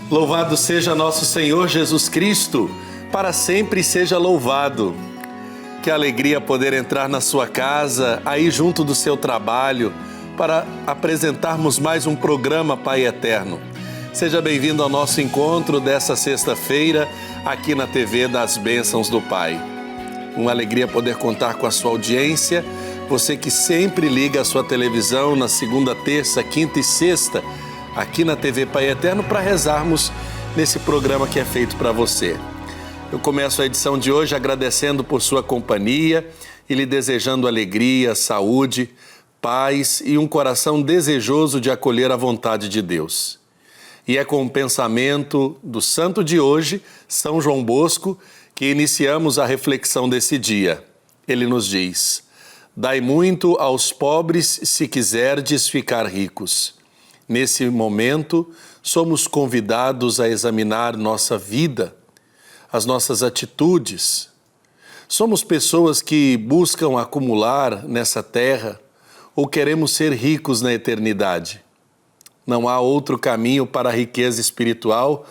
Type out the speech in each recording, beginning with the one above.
Louvado seja nosso Senhor Jesus Cristo, para sempre seja louvado. Que alegria poder entrar na sua casa, aí junto do seu trabalho, para apresentarmos mais um programa Pai Eterno. Seja bem-vindo ao nosso encontro dessa sexta-feira, aqui na TV das Bênçãos do Pai. Uma alegria poder contar com a sua audiência, você que sempre liga a sua televisão na segunda, terça, quinta e sexta, aqui na TV Pai Eterno, para rezarmos nesse programa que é feito para você. Eu começo a edição de hoje agradecendo por sua companhia e lhe desejando alegria, saúde, paz e um coração desejoso de acolher a vontade de Deus. E é com o pensamento do santo de hoje, São João Bosco, que iniciamos a reflexão desse dia. Ele nos diz: dai muito aos pobres se quiserdes ficar ricos. Nesse momento, somos convidados a examinar nossa vida, as nossas atitudes. Somos pessoas que buscam acumular nessa terra ou queremos ser ricos na eternidade. Não há outro caminho para a riqueza espiritual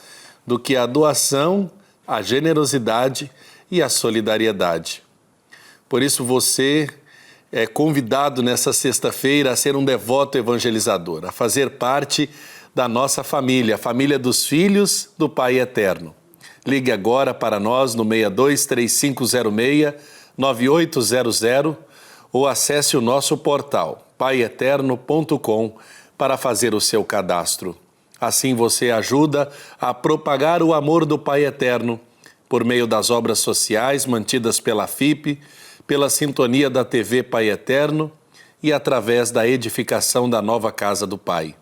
do que a doação, a generosidade e a solidariedade. Por isso você é convidado nessa sexta-feira a ser um devoto evangelizador, a fazer parte da nossa família, a família dos filhos do Pai Eterno. Ligue agora para nós no 62-3506-9800 ou acesse o nosso portal paieterno.com para fazer o seu cadastro. Assim você ajuda a propagar o amor do Pai Eterno por meio das obras sociais mantidas pela FIP, pela sintonia da TV Pai Eterno e através da edificação da nova casa do Pai.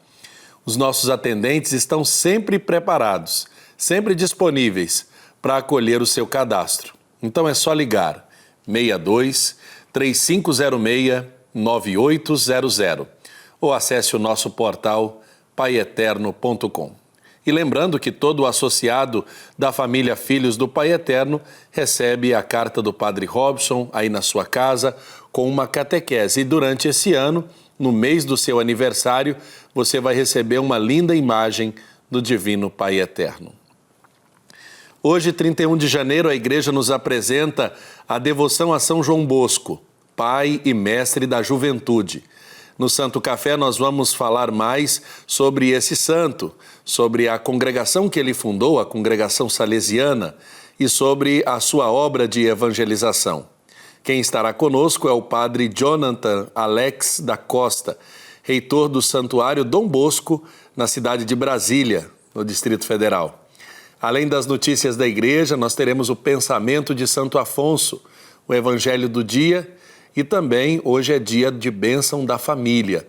Os nossos atendentes estão sempre preparados, sempre disponíveis para acolher o seu cadastro. Então é só ligar 62-3506-9800 ou acesse o nosso portal paieterno.com. E lembrando que todo associado da família Filhos do Pai Eterno recebe a carta do Padre Robson aí na sua casa com uma catequese. E durante esse ano, no mês do seu aniversário, você vai receber uma linda imagem do Divino Pai Eterno. Hoje, 31 de janeiro, a Igreja nos apresenta a devoção a São João Bosco, Pai e Mestre da Juventude. No Santo Café nós vamos falar mais sobre esse santo, sobre a congregação que ele fundou, a Congregação Salesiana, e sobre a sua obra de evangelização. Quem estará conosco é o Padre Jonathan Alex da Costa, reitor do Santuário Dom Bosco, na cidade de Brasília, no Distrito Federal. Além das notícias da Igreja, nós teremos o pensamento de Santo Afonso, o Evangelho do dia. E também hoje é dia de bênção da família.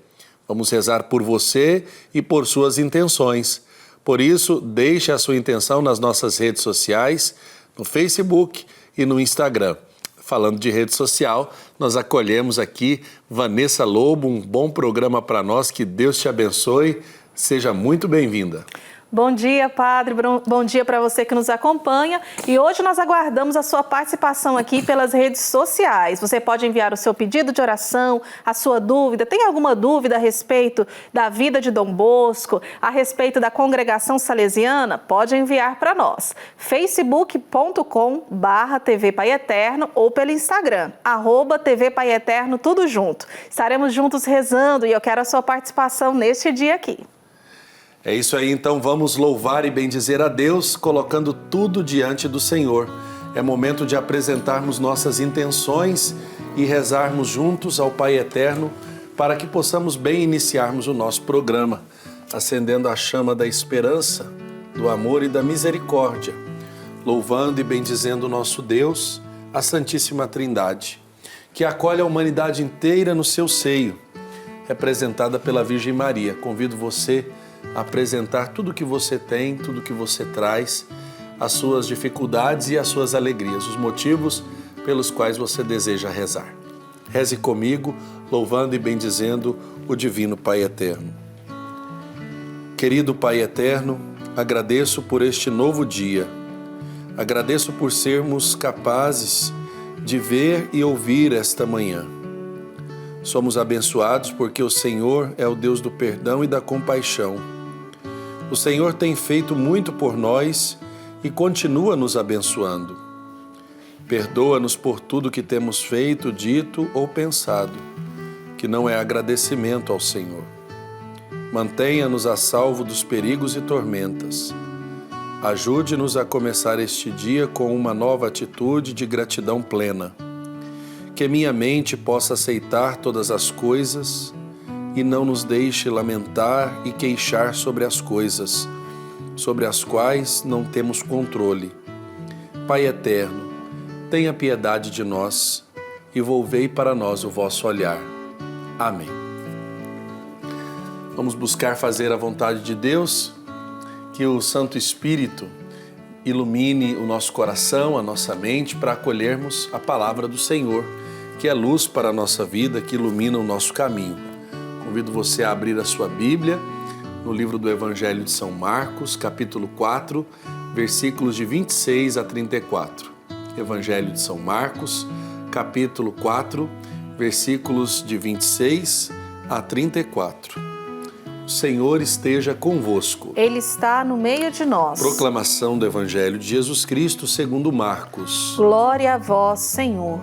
Vamos rezar por você e por suas intenções. Por isso, deixe a sua intenção nas nossas redes sociais, no Facebook e no Instagram. Falando de rede social, nós acolhemos aqui Vanessa Lobo, um bom programa para nós, que Deus te abençoe. Seja muito bem-vinda. Bom dia, Padre. Bom dia para você que nos acompanha. E hoje nós aguardamos a sua participação aqui pelas redes sociais. Você pode enviar o seu pedido de oração, a sua dúvida. Tem alguma dúvida a respeito da vida de Dom Bosco, a respeito da Congregação Salesiana? Pode enviar para nós. facebook.com/TV Pai Eterno ou pelo Instagram, @TV Pai Eterno, tudo junto. Estaremos juntos rezando e eu quero a sua participação neste dia aqui. É isso aí, então vamos louvar e bendizer a Deus, colocando tudo diante do Senhor. É momento de apresentarmos nossas intenções e rezarmos juntos ao Pai Eterno para que possamos bem iniciarmos o nosso programa, acendendo a chama da esperança, do amor e da misericórdia, louvando e bendizendo o nosso Deus, a Santíssima Trindade, que acolhe a humanidade inteira no seu seio, representada pela Virgem Maria. Convido você a apresentar tudo o que você tem, tudo o que você traz, as suas dificuldades e as suas alegrias, os motivos pelos quais você deseja rezar. Reze comigo, louvando e bendizendo o Divino Pai Eterno. Querido Pai Eterno, agradeço por este novo dia. Agradeço por sermos capazes de ver e ouvir esta manhã. Somos abençoados porque o Senhor é o Deus do perdão e da compaixão. O Senhor tem feito muito por nós e continua nos abençoando. Perdoa-nos por tudo que temos feito, dito ou pensado, que não é agradecimento ao Senhor. Mantenha-nos a salvo dos perigos e tormentas. Ajude-nos a começar este dia com uma nova atitude de gratidão plena. Que minha mente possa aceitar todas as coisas e não nos deixe lamentar e queixar sobre as coisas, sobre as quais não temos controle. Pai eterno, tenha piedade de nós e volvei para nós o vosso olhar. Amém. Vamos buscar fazer a vontade de Deus, que o Santo Espírito ilumine o nosso coração, a nossa mente, para acolhermos a palavra do Senhor, que é luz para a nossa vida, que ilumina o nosso caminho. Convido você a abrir a sua Bíblia no livro do Evangelho de São Marcos, capítulo 4, versículos de 26 a 34. Evangelho de São Marcos, capítulo 4, versículos de 26 a 34. O Senhor esteja convosco. Ele está no meio de nós. Proclamação do Evangelho de Jesus Cristo segundo Marcos. Glória a vós, Senhor.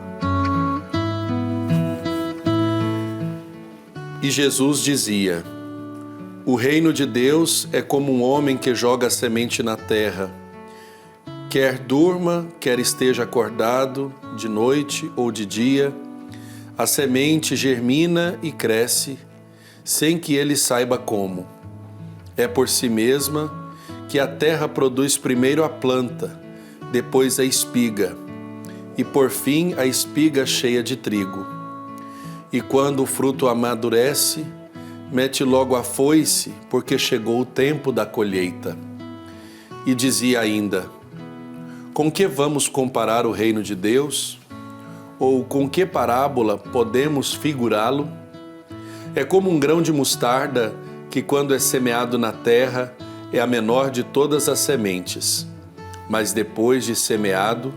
E Jesus dizia: O reino de Deus é como um homem que joga a semente na terra. Quer durma, quer esteja acordado, de noite ou de dia, a semente germina e cresce, sem que ele saiba como. É por si mesma que a terra produz primeiro a planta, depois a espiga, e por fim a espiga cheia de trigo. E quando o fruto amadurece, mete logo a foice, porque chegou o tempo da colheita. E dizia ainda: Com que vamos comparar o reino de Deus? Ou com que parábola podemos figurá-lo? É como um grão de mostarda que, quando é semeado na terra, é a menor de todas as sementes. Mas depois de semeado,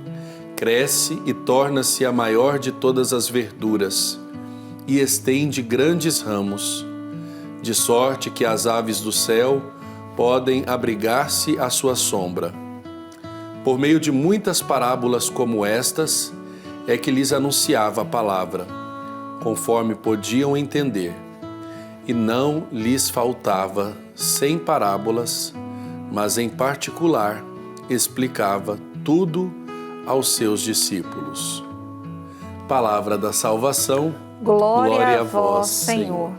cresce e torna-se a maior de todas as verduras, e estende grandes ramos, de sorte que as aves do céu podem abrigar-se à sua sombra. Por meio de muitas parábolas como estas, é que lhes anunciava a palavra, conforme podiam entender, e não lhes faltava sem parábolas, mas em particular explicava tudo aos seus discípulos. Palavra da salvação. Glória a vós, Senhor.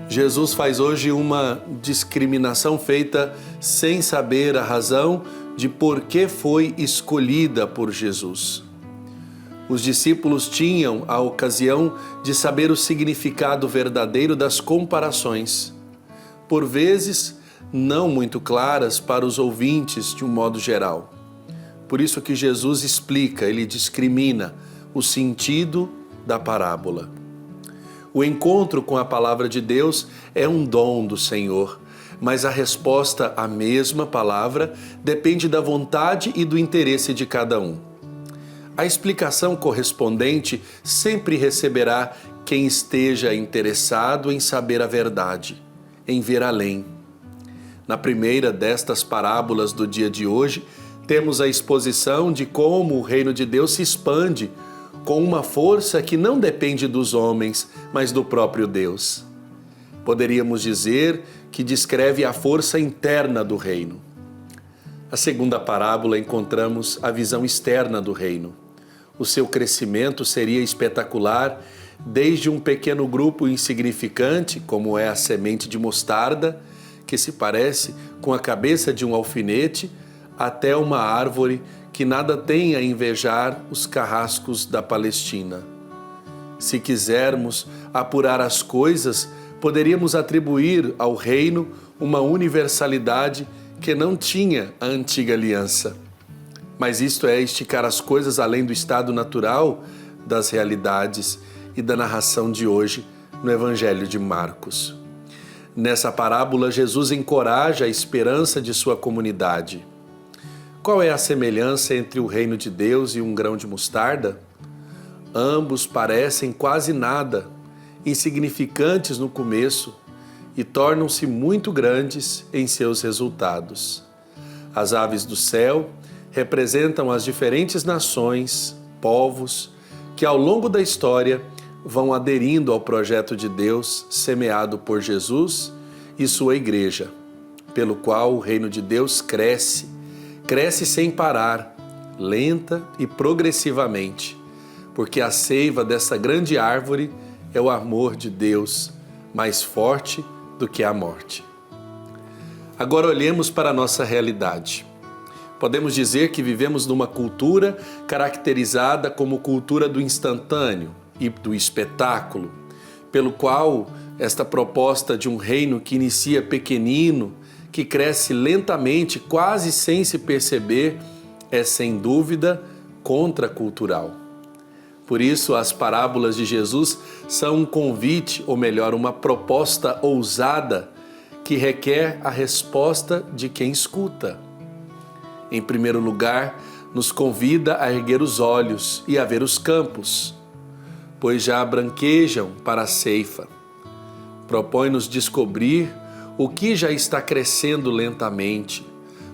Jesus faz hoje uma discriminação feita sem saber a razão de por que foi escolhida por Jesus. Os discípulos tinham a ocasião de saber o significado verdadeiro das comparações, por vezes não muito claras para os ouvintes de um modo geral. Por isso que Jesus explica, ele discrimina o sentido da parábola. O encontro com a palavra de Deus é um dom do Senhor, mas a resposta à mesma palavra depende da vontade e do interesse de cada um. A explicação correspondente sempre receberá quem esteja interessado em saber a verdade, em ver além. Na primeira destas parábolas do dia de hoje, temos a exposição de como o reino de Deus se expande com uma força que não depende dos homens, mas do próprio Deus. Poderíamos dizer que descreve a força interna do reino. Na segunda parábola encontramos a visão externa do reino. O seu crescimento seria espetacular, desde um pequeno grupo insignificante, como é a semente de mostarda, que se parece com a cabeça de um alfinete, até uma árvore que nada tem a invejar os carrascos da Palestina. Se quisermos apurar as coisas, poderíamos atribuir ao reino uma universalidade que não tinha a antiga aliança. Mas isto é esticar as coisas além do estado natural das realidades e da narração de hoje no Evangelho de Marcos. Nessa parábola, Jesus encoraja a esperança de sua comunidade. Qual é a semelhança entre o reino de Deus e um grão de mostarda? Ambos parecem quase nada, insignificantes no começo, e tornam-se muito grandes em seus resultados. As aves do céu representam as diferentes nações, povos, que ao longo da história vão aderindo ao projeto de Deus semeado por Jesus e sua igreja, pelo qual o reino de Deus cresce sem parar, lenta e progressivamente, porque a seiva dessa grande árvore é o amor de Deus, mais forte do que a morte. Agora olhemos para a nossa realidade. Podemos dizer que vivemos numa cultura caracterizada como cultura do instantâneo e do espetáculo, pelo qual esta proposta de um reino que inicia pequenino, que cresce lentamente, quase sem se perceber, é sem dúvida contracultural. Por isso, as parábolas de Jesus são um convite, ou melhor, uma proposta ousada que requer a resposta de quem escuta. Em primeiro lugar, nos convida a erguer os olhos e a ver os campos, pois já branquejam para a ceifa. Propõe-nos descobrir o que já está crescendo lentamente,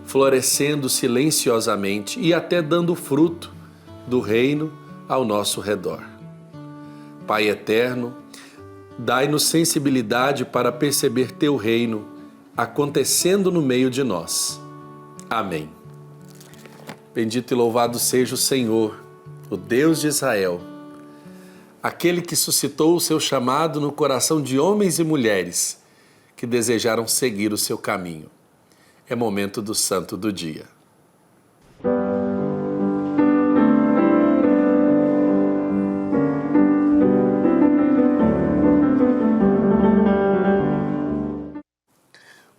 florescendo silenciosamente e até dando fruto do reino ao nosso redor. Pai eterno, dai-nos sensibilidade para perceber teu reino acontecendo no meio de nós. Amém. Bendito e louvado seja o Senhor, o Deus de Israel, aquele que suscitou o seu chamado no coração de homens e mulheres que desejaram seguir o seu caminho. É momento do Santo do Dia.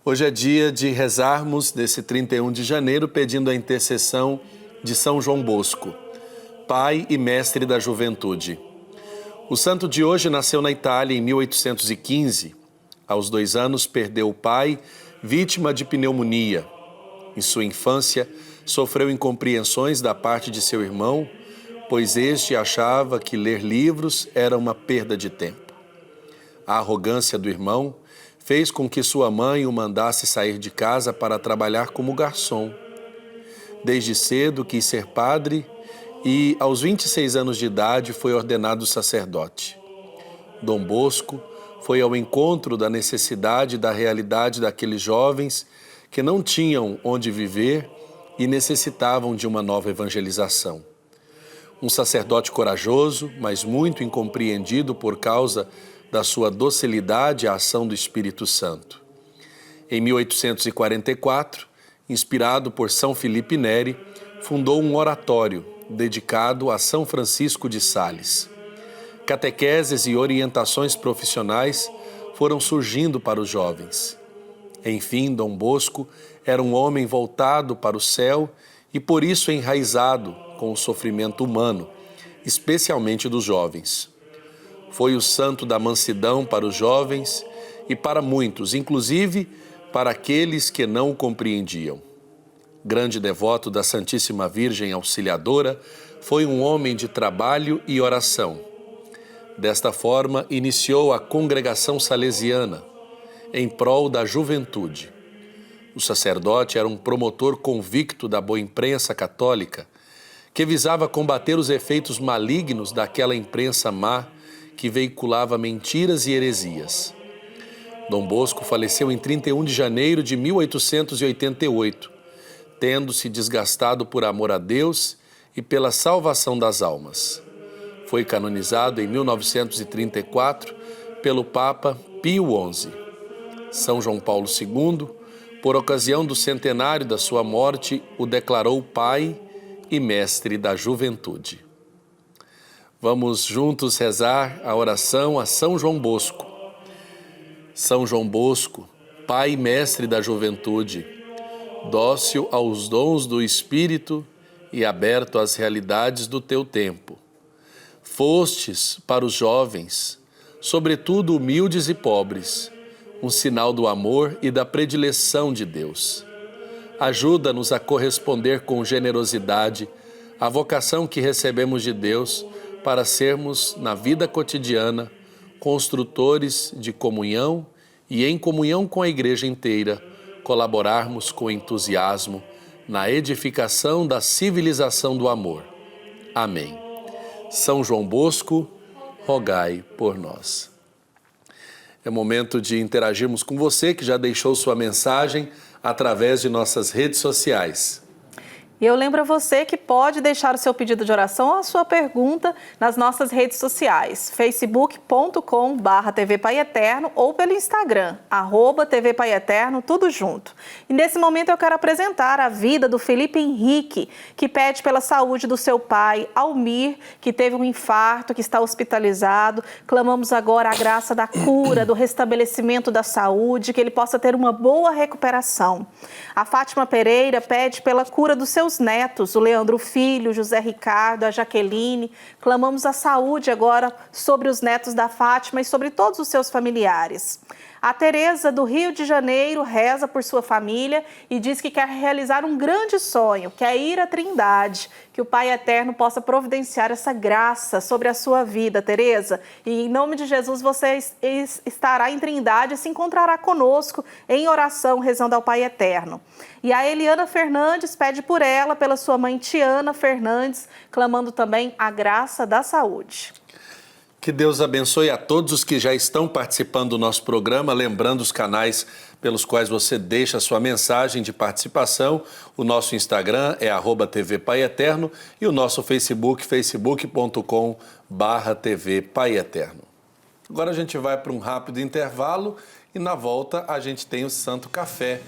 Hoje é dia de rezarmos nesse 31 de janeiro pedindo a intercessão de São João Bosco, pai e mestre da juventude. O santo de hoje nasceu na Itália em 1815. Aos 2 anos perdeu o pai, vítima de pneumonia. Em sua infância, sofreu incompreensões da parte de seu irmão, pois este achava que ler livros era uma perda de tempo. A arrogância do irmão fez com que sua mãe o mandasse sair de casa para trabalhar como garçom. Desde cedo quis ser padre e, aos 26 anos de idade, foi ordenado sacerdote. Dom Bosco foi ao encontro da necessidade e da realidade daqueles jovens que não tinham onde viver e necessitavam de uma nova evangelização. Um sacerdote corajoso, mas muito incompreendido por causa da sua docilidade à ação do Espírito Santo. Em 1844, inspirado por São Filipe Neri, fundou um oratório dedicado a São Francisco de Sales. Catequeses e orientações profissionais foram surgindo para os jovens. Enfim, Dom Bosco era um homem voltado para o céu e por isso enraizado com o sofrimento humano, especialmente dos jovens. Foi o santo da mansidão para os jovens e para muitos, inclusive para aqueles que não o compreendiam. Grande devoto da Santíssima Virgem Auxiliadora, foi um homem de trabalho e oração. Desta forma, iniciou a Congregação Salesiana, em prol da juventude. O sacerdote era um promotor convicto da boa imprensa católica, que visava combater os efeitos malignos daquela imprensa má que veiculava mentiras e heresias. Dom Bosco faleceu em 31 de janeiro de 1888, tendo se desgastado por amor a Deus e pela salvação das almas. Foi canonizado em 1934 pelo Papa Pio XI. São João Paulo II, por ocasião do centenário da sua morte, o declarou pai e mestre da juventude. Vamos juntos rezar a oração a São João Bosco. São João Bosco, pai e mestre da juventude, dócil aos dons do Espírito e aberto às realidades do teu tempo. Fostes para os jovens, sobretudo humildes e pobres, um sinal do amor e da predileção de Deus. Ajuda-nos a corresponder com generosidade à vocação que recebemos de Deus para sermos, na vida cotidiana, construtores de comunhão e em comunhão com a Igreja inteira, colaborarmos com entusiasmo na edificação da civilização do amor. Amém. São João Bosco, rogai por nós. É momento de interagirmos com você que já deixou sua mensagem através de nossas redes sociais. E eu lembro a você que pode deixar o seu pedido de oração ou a sua pergunta nas nossas redes sociais, facebook.com/TV Pai Eterno ou pelo Instagram, @TV Pai Eterno, tudo junto. E nesse momento eu quero apresentar a vida do Felipe Henrique, que pede pela saúde do seu pai, Almir, que teve um infarto, que está hospitalizado. Clamamos agora a graça da cura, do restabelecimento da saúde, que ele possa ter uma boa recuperação. A Fátima Pereira pede pela cura dos seus netos, o Leandro Filho, José Ricardo, a Jaqueline. Clamamos a saúde agora sobre os netos da Fátima e sobre todos os seus familiares. A Tereza, do Rio de Janeiro, reza por sua família e diz que quer realizar um grande sonho, que é ir à Trindade, que o Pai Eterno possa providenciar essa graça sobre a sua vida, Tereza. E em nome de Jesus você estará em Trindade e se encontrará conosco em oração, rezando ao Pai Eterno. E a Eliana Fernandes pede por ela, pela sua mãe Tiana Fernandes, clamando também a graça da saúde. Que Deus abençoe a todos os que já estão participando do nosso programa, lembrando os canais pelos quais você deixa a sua mensagem de participação. O nosso Instagram é @TV Pai Eterno e o nosso Facebook, facebook.com/TV Pai Eterno. Agora a gente vai para um rápido intervalo e na volta a gente tem o Santo Café.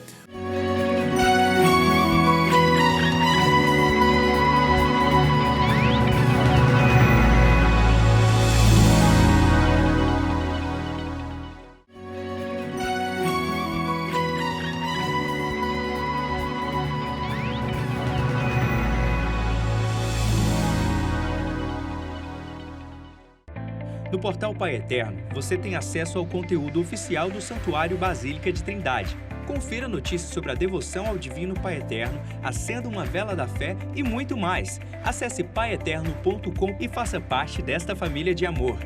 No portal Pai Eterno, você tem acesso ao conteúdo oficial do Santuário Basílica de Trindade. Confira notícias sobre a devoção ao Divino Pai Eterno, acenda uma vela da fé e muito mais. Acesse paieterno.com e faça parte desta família de amor.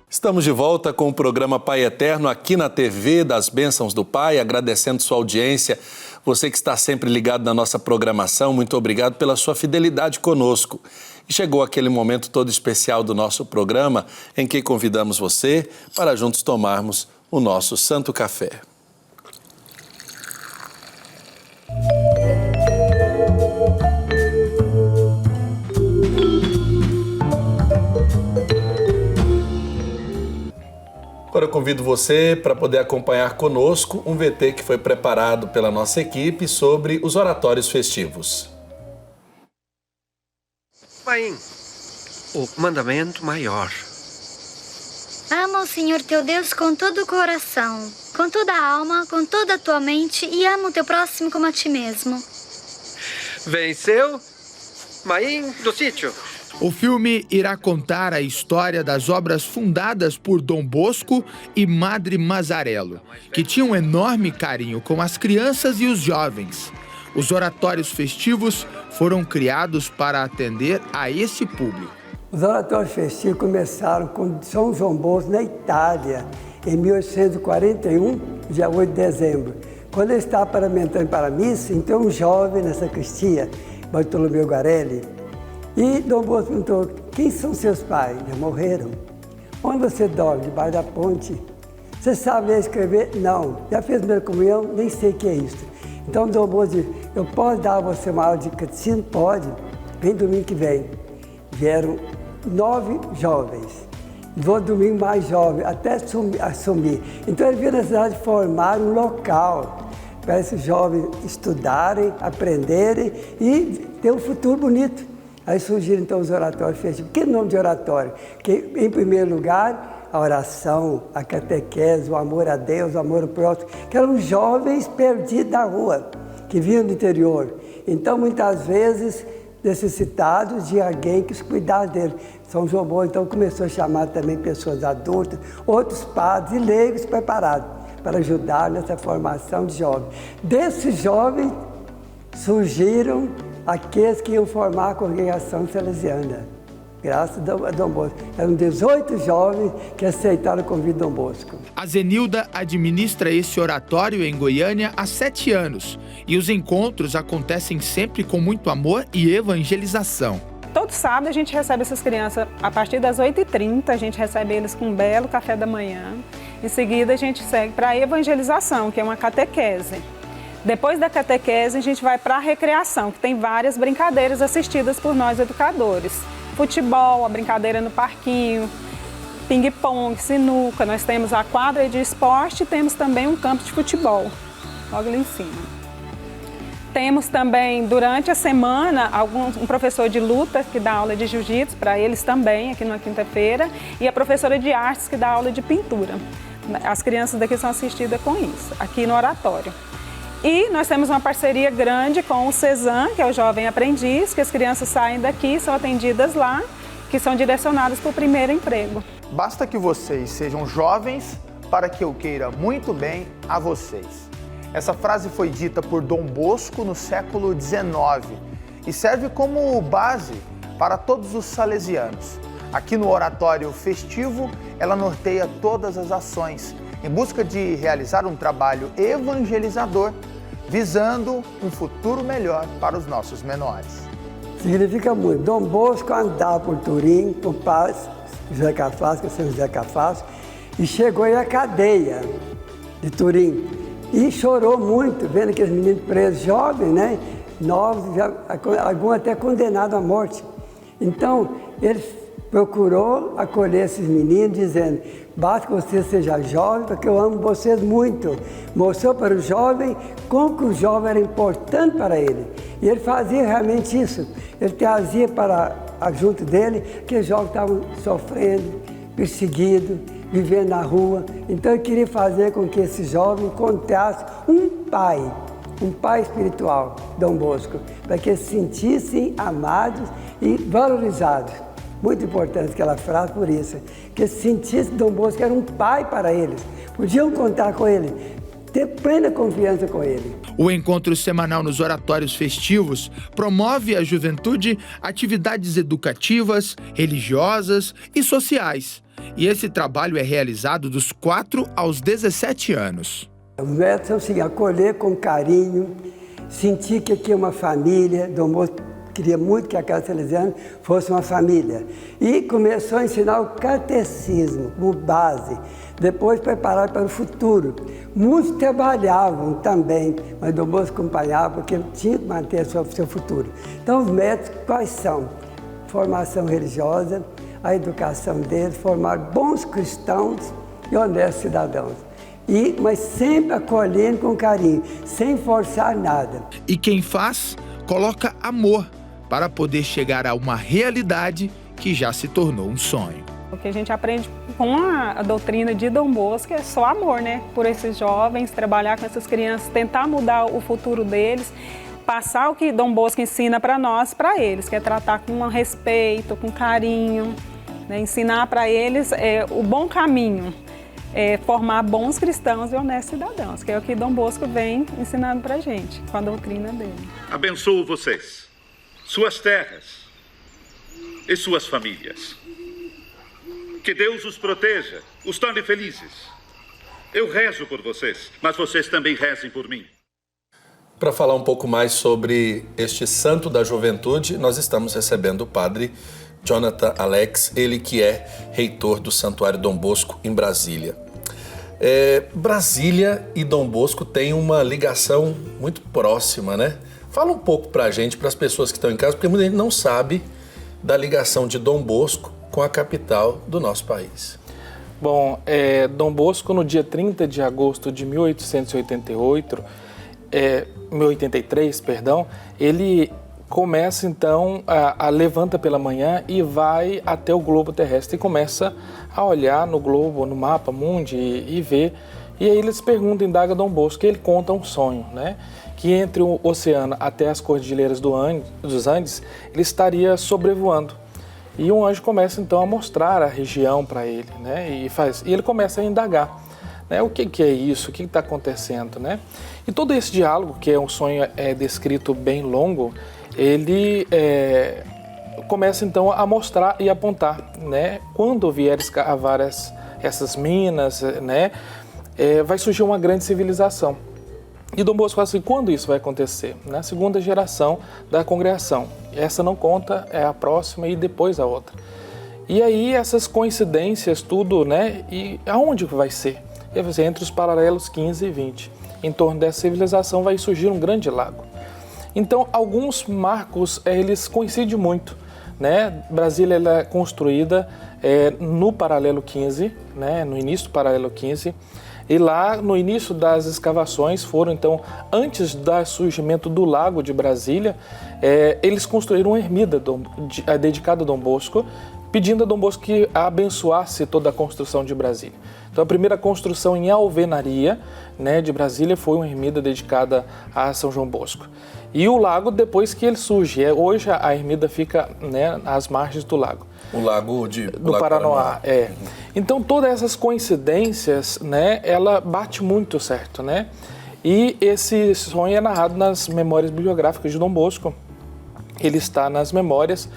Estamos de volta com o programa Pai Eterno aqui na TV das Bênçãos do Pai, agradecendo sua audiência. Você que está sempre ligado na nossa programação, muito obrigado pela sua fidelidade conosco. E chegou aquele momento todo especial do nosso programa em que convidamos você para juntos tomarmos o nosso Santo Café. Agora eu convido você para poder acompanhar conosco um VT que foi preparado pela nossa equipe sobre os oratórios festivos. Bem, o mandamento maior. Ama o Senhor teu Deus com todo o coração, com toda a alma, com toda a tua mente e ama o teu próximo como a ti mesmo. Venceu? Mãe do sítio. O filme irá contar a história das obras fundadas por Dom Bosco e Madre Mazarello, que tinham um enorme carinho com as crianças e os jovens. Os oratórios festivos foram criados para atender a esse público. Os oratórios festivos começaram com São João Bosco na Itália, em 1841, dia 8 de dezembro. Quando ele estava paramentando para a missa, então um jovem na sacristia, Bartolomeu Garelli, e Dom Bosco perguntou: quem são seus pais? Já morreram. Onde você dorme? Debaixo da ponte. Você sabe ler e escrever? Não. Já fez primeira comunhão? Nem sei o que é isso. Então Dom Bosco disse: eu posso dar a você uma aula de catecismo? Pode. Vem domingo que vem. Vieram 9 jovens. Vou domingo mais jovem, até assumir. Então ele viu a necessidade de formar um local para esses jovens estudarem, aprenderem e ter um futuro bonito. Aí surgiram então os oratórios festivos. Que nome de oratório? Que, em primeiro lugar, a oração, a catequese, o amor a Deus, o amor ao próximo, que eram jovens perdidos na rua, que vinham do interior. Então, muitas vezes, necessitados de alguém que cuidasse dele. São João Bosco, então, começou a chamar também pessoas adultas, outros padres e leigos preparados para ajudar nessa formação de jovens. Desses jovens surgiram aqueles que iam formar a congregação salesiana. Graças a Dom Bosco. Eram 18 jovens que aceitaram o convite de Dom Bosco. A Zenilda administra esse oratório em Goiânia há 7 anos. E os encontros acontecem sempre com muito amor e evangelização. Todo sábado a gente recebe essas crianças a partir das 8h30, a gente recebe eles com um belo café da manhã. Em seguida a gente segue para a evangelização, que é uma catequese. Depois da catequese a gente vai para a recreação, que tem várias brincadeiras assistidas por nós educadores. Futebol, a brincadeira no parquinho, ping-pong, sinuca. Nós temos a quadra de esporte e temos também um campo de futebol, logo ali em cima. Temos também, durante a semana, um professor de luta que dá aula de jiu-jitsu para eles também, aqui na quinta-feira, e a professora de artes que dá aula de pintura. As crianças daqui são assistidas com isso, aqui no oratório. E nós temos uma parceria grande com o CESAM, que é o Jovem Aprendiz, que as crianças saem daqui, são atendidas lá, que são direcionadas para o primeiro emprego. Basta que vocês sejam jovens para que eu queira muito bem a vocês. Essa frase foi dita por Dom Bosco no século XIX e serve como base para todos os salesianos. Aqui no oratório festivo, ela norteia todas as ações em busca de realizar um trabalho evangelizador, visando um futuro melhor para os nossos menores. Significa muito. Dom Bosco andava por Turim com o padre José Cafás, que é São José Cafás, e chegou aí à cadeia de Turim. E chorou muito, vendo aqueles meninos presos, jovens, né? Novos, alguns até condenados à morte. Então, ele procurou acolher esses meninos, dizendo: basta que você seja jovem, porque eu amo vocês muito. Mostrou para o jovem como que o jovem era importante para ele. E ele fazia realmente isso. Ele trazia para junto dele que os jovens estavam sofrendo, perseguidos, vivendo na rua. Então ele queria fazer com que esse jovem encontrasse um pai espiritual, Dom Bosco, para que eles se sentissem amados e valorizados. Muito importante aquela frase por isso, que eles sentissem que Dom Bosco era um pai para eles, podiam contar com ele, ter plena confiança com ele. O encontro semanal nos oratórios festivos promove à juventude atividades educativas, religiosas e sociais. E esse trabalho é realizado dos 4 aos 17 anos. Os métodos são assim: acolher com carinho, sentir que aqui é uma família. Dom Bosco queria muito que a Casa Salesiana fosse uma família. E começou a ensinar o catecismo como base, depois preparar para o futuro. Muitos trabalhavam também, mas Dom Bosco acompanhava porque tinha que manter seu futuro. Então os métodos quais são? Formação religiosa, a educação deles, formar bons cristãos e honestos cidadãos. Mas sempre acolhendo com carinho, sem forçar nada. E quem faz, coloca amor para poder chegar a uma realidade que já se tornou um sonho. O que a gente aprende com a doutrina de Dom Bosco é só amor, né? Por esses jovens, trabalhar com essas crianças, tentar mudar o futuro deles, passar o que Dom Bosco ensina para nós, para eles, que é tratar com respeito, com carinho, né? Ensinar para eles o bom caminho, formar bons cristãos e honestos cidadãos, que é o que Dom Bosco vem ensinando para a gente, com a doutrina dele. Abençoo vocês, suas terras e suas famílias. Que Deus os proteja, os torne felizes. Eu rezo por vocês, mas vocês também rezem por mim. Para falar um pouco mais sobre este santo da juventude, nós estamos recebendo o padre Jonathan Alex, ele que é reitor do Santuário Dom Bosco em Brasília. Brasília e Dom Bosco têm uma ligação muito próxima, né? Fala um pouco para a gente, para as pessoas que estão em casa, porque muita gente não sabe da ligação de Dom Bosco com a capital do nosso país. Bom, Dom Bosco, no dia 30 de agosto de 1883, ele começa então levanta pela manhã e vai até o globo terrestre e começa a olhar no globo, no mapa mundi e ver E aí eles perguntam, indaga Dom Bosco, e ele conta um sonho, né? Que entre o oceano até as cordilheiras dos Andes, ele estaria sobrevoando. E um anjo começa então a mostrar a região para ele, né? E ele começa a indagar, né? O que é isso? O que está acontecendo, né? E todo esse diálogo, que é um sonho descrito bem longo, ele começa então a mostrar e apontar, né? Quando vier escavar essas minas, né? Vai surgir uma grande civilização. E Dom Bosco fala assim, quando isso vai acontecer? Na segunda geração da congregação. Essa não conta, é a próxima e depois a outra. E aí essas coincidências, tudo, né? E aonde vai ser? Entre os paralelos 15 e 20. Em torno dessa civilização vai surgir um grande lago. Então, alguns marcos, eles coincidem muito, né? Brasília ela é construída no paralelo 15, né? No início do paralelo 15. E lá, no início das escavações, foram então, antes do surgimento do lago de Brasília, eles construíram uma ermida dedicada a Dom Bosco, pedindo a Dom Bosco que abençoasse toda a construção de Brasília. Então, a primeira construção em alvenaria, né, de Brasília foi uma ermida dedicada a São João Bosco. E o lago, depois que ele surge, hoje a ermida fica, né, às margens do lago. O lago do Paranoá. Então, todas essas coincidências, né, ela bate muito certo, né? E esse sonho é narrado nas memórias bibliográficas de Dom Bosco. Ele está nas memórias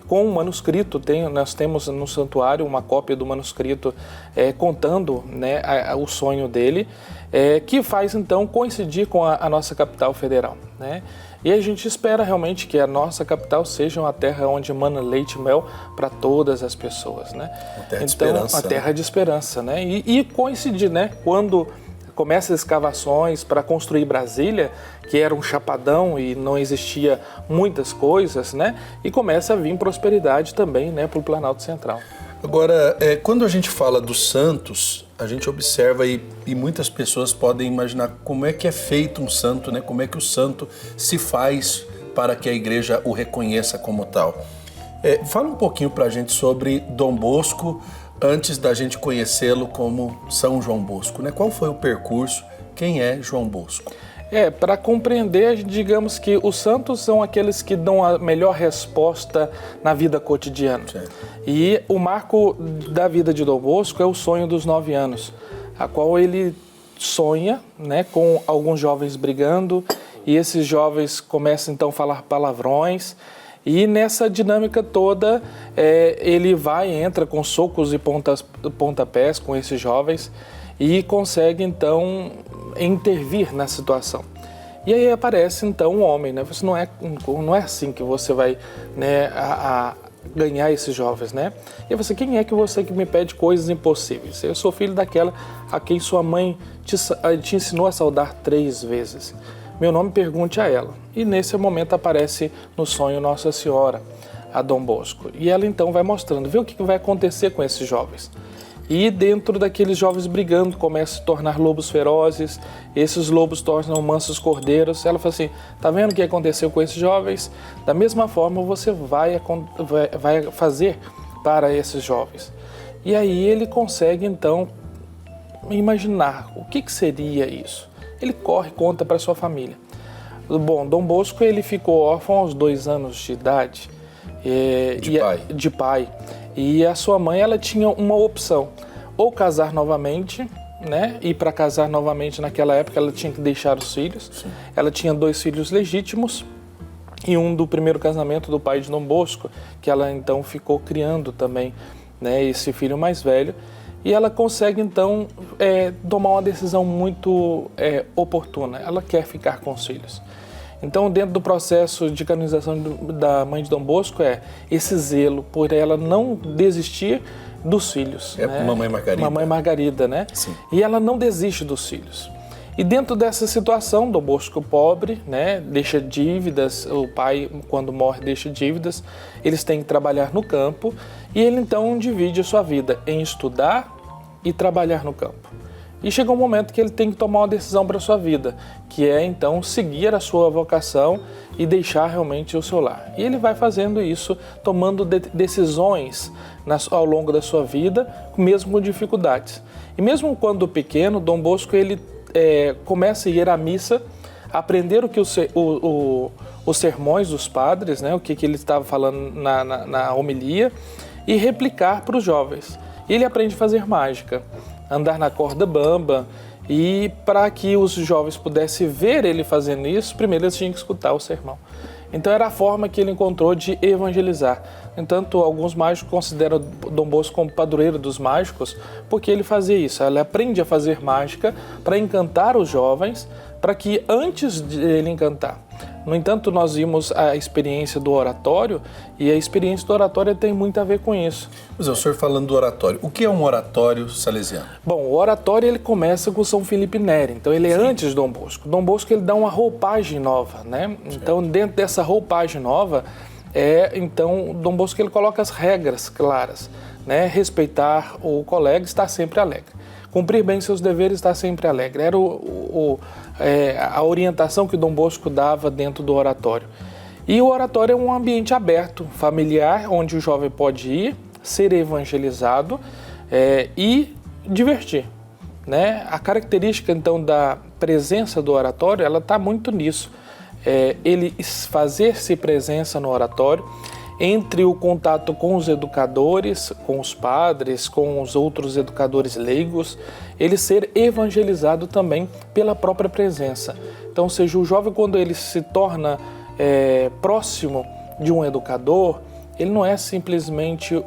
com um manuscrito. Nós temos no santuário uma cópia do manuscrito contando, né, o sonho dele, que faz então coincidir com a nossa capital federal, né? E a gente espera realmente que a nossa capital seja uma terra onde emana leite e mel para todas as pessoas, né? Uma terra de então, esperança, uma terra de esperança, né? E coincidir, né? Quando começa as escavações para construir Brasília, que era um chapadão e não existia muitas coisas, né? E começa a vir prosperidade também, né, para o Planalto Central. Agora, quando a gente fala dos santos, a gente observa e muitas pessoas podem imaginar como é que é feito um santo, né? Como é que o santo se faz para que a igreja o reconheça como tal. Fala um pouquinho para a gente sobre Dom Bosco, antes da gente conhecê-lo como São João Bosco, né? Qual foi o percurso? Quem é João Bosco? Para compreender, digamos que os santos são aqueles que dão a melhor resposta na vida cotidiana. Certo. E o marco da vida de Dom Bosco é o sonho dos 9 anos, a qual ele sonha, né, com alguns jovens brigando, e esses jovens começam então a falar palavrões, e nessa dinâmica toda ele entra com socos e pontapés com esses jovens e consegue então intervir na situação. E aí aparece então um homem, né? Você não é assim que você vai, né, a ganhar esses jovens, né? E você, quem é que você que me pede coisas impossíveis? Eu sou filho daquela a quem sua mãe te ensinou a saudar 3 vezes. Meu nome, pergunte a ela. E nesse momento aparece no sonho Nossa Senhora, a Dom Bosco. E ela então vai mostrando, vê o que vai acontecer com esses jovens. E dentro daqueles jovens brigando, começa a se tornar lobos ferozes, esses lobos tornam mansos cordeiros. Ela fala assim, tá vendo o que aconteceu com esses jovens? Da mesma forma você vai fazer para esses jovens. E aí ele consegue então imaginar o que seria isso. Ele corre e conta para sua família. Bom, Dom Bosco ele ficou órfão aos 2 anos de idade. De pai. E a sua mãe ela tinha uma opção, ou casar novamente, né? E para casar novamente naquela época ela tinha que deixar os filhos. Sim. Ela tinha 2 filhos legítimos e um do primeiro casamento do pai de Dom Bosco, que ela então ficou criando também, né, esse filho mais velho. E ela consegue então tomar uma decisão muito oportuna. Ela quer ficar com os filhos. Então, dentro do processo de canonização da mãe de Dom Bosco esse zelo por ela não desistir dos filhos. Né? Mamãe Margarida. Mamãe Margarida, né? Sim. E ela não desiste dos filhos. E dentro dessa situação, Dom Bosco pobre, né, deixa dívidas, o pai, quando morre, deixa dívidas, eles têm que trabalhar no campo, e ele então divide a sua vida em estudar e trabalhar no campo. E chega um momento que ele tem que tomar uma decisão para a sua vida, que é então seguir a sua vocação e deixar realmente o seu lar. E ele vai fazendo isso, tomando decisões ao longo da sua vida, mesmo com dificuldades. E mesmo quando pequeno, Dom Bosco ele começa a ir à missa, aprender o que os sermões dos padres, né, o que ele estava falando na homilia, e replicar para os jovens. E ele aprende a fazer mágica, andar na corda bamba, e para que os jovens pudessem ver ele fazendo isso, primeiro eles tinham que escutar o sermão. Então era a forma que ele encontrou de evangelizar. No entanto, alguns mágicos consideram Dom Bosco como padroeiro dos mágicos, porque ele fazia isso. Ele aprende a fazer mágica para encantar os jovens, para que antes de ele encantar. No entanto, nós vimos a experiência do oratório, e a experiência do oratório tem muito a ver com isso. Mas o senhor falando do oratório, o que é um oratório salesiano? Bom, o oratório ele começa com São Felipe Neri, então ele é antes de Dom Bosco. Dom Bosco ele dá uma roupagem nova, né? Então dentro dessa roupagem nova, então Dom Bosco ele coloca as regras claras, né? Respeitar o colega, estar sempre alegre. Cumprir bem seus deveres, estar sempre alegre. Era a orientação que Dom Bosco dava dentro do oratório. E o oratório é um ambiente aberto, familiar, onde o jovem pode ir, ser evangelizado e divertir, né? A característica, então, da presença do oratório, ela está muito nisso. Ele fazer-se presença no oratório, entre o contato com os educadores, com os padres, com os outros educadores leigos, ele ser evangelizado também pela própria presença. Então, ou seja, o jovem, quando ele se torna próximo de um educador, ele não é simplesmente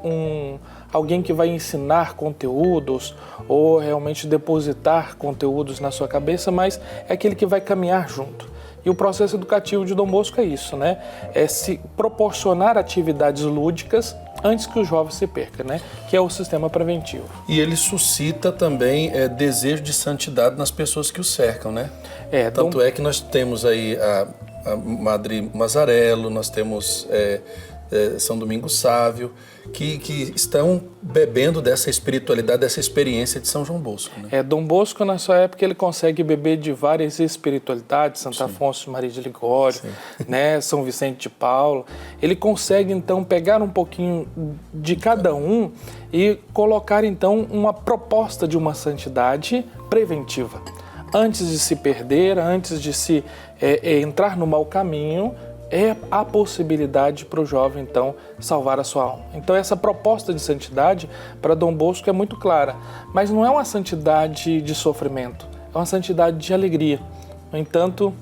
alguém que vai ensinar conteúdos ou realmente depositar conteúdos na sua cabeça, mas é aquele que vai caminhar junto. E o processo educativo de Dom Bosco é isso, né? É se proporcionar atividades lúdicas antes que o jovem se perca, né? Que é o sistema preventivo. E ele suscita também desejo de santidade nas pessoas que o cercam, né? Tanto é que nós temos aí a Madre Mazarello, nós temos São Domingos Sávio, que estão bebendo dessa espiritualidade, dessa experiência de São João Bosco, né? Dom Bosco, na sua época, ele consegue beber de várias espiritualidades, Santo Afonso Maria de Ligório, né, São Vicente de Paulo. Ele consegue, então, pegar um pouquinho de cada um e colocar, então, uma proposta de uma santidade preventiva. Antes de se perder, antes de se entrar no mau caminho, a possibilidade para o jovem, então, salvar a sua alma. Então, essa proposta de santidade para Dom Bosco é muito clara, mas não é uma santidade de sofrimento, é uma santidade de alegria. No entanto,